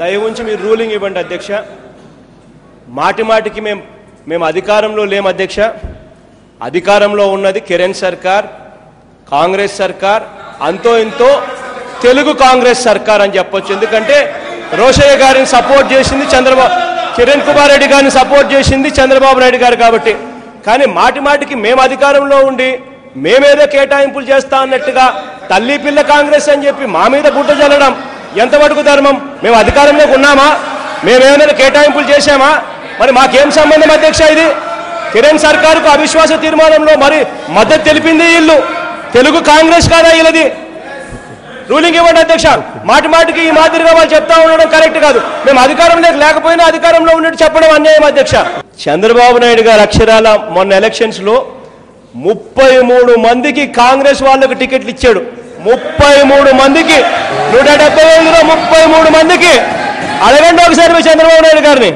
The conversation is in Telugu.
దయ ఉంచి మీరు రూలింగ్ ఇవ్వండి అధ్యక్ష. మాటి మాటికి మేము అధికారంలో లేము అధ్యక్ష. అధికారంలో ఉన్నది కిరణ్ సర్కార్, కాంగ్రెస్ సర్కార్, అంతో ఇంతో తెలుగు కాంగ్రెస్ సర్కార్ అని చెప్పొచ్చు. ఎందుకంటే రోషయ్య గారిని సపోర్ట్ చేసింది చంద్రబాబు, కిరణ్ కుమార్ రెడ్డి గారిని సపోర్ట్ చేసింది చంద్రబాబు నాయుడు గారు కాబట్టి. కానీ మాటి మాటికి మేము అధికారంలో ఉండి మేమేదో కేటాయింపులు చేస్తా అన్నట్టుగా తల్లి పిల్ల కాంగ్రెస్ అని చెప్పి మా మీద బుట్ట చల్లడం ఎంతవరకు ధర్మం? మేము అధికారంలోకి ఉన్నామా? మేమేమైనా కేటాయింపులు చేశామా? మరి మాకేం సంబంధం అధ్యక్ష? ఇది కిరణ్ సర్కారుకు అవిశ్వాస తీర్మానంలో మరి మద్దతు తెలిపింది వీళ్ళు, తెలుగు కాంగ్రెస్ కాదా వీళ్ళది? రూలింగ్ ఇవ్వండి అధ్యక్ష. మాటి మాటికి ఈ మాదిరిగా వాళ్ళు చెప్తా ఉండడం కరెక్ట్ కాదు. మేము అధికారంలో లేకపోయినా అధికారంలో ఉన్నట్టు చెప్పడం అన్యాయం అధ్యక్ష. చంద్రబాబు నాయుడు గారు అక్షరాల మొన్న ఎలక్షన్స్ లో 33 మందికి కాంగ్రెస్ వాళ్ళకు టికెట్లు ఇచ్చాడు. 33 మందికి, 175లో 33 మందికి. అడగండి ఒకసారి చంద్రబాబు నాయుడు గారిని.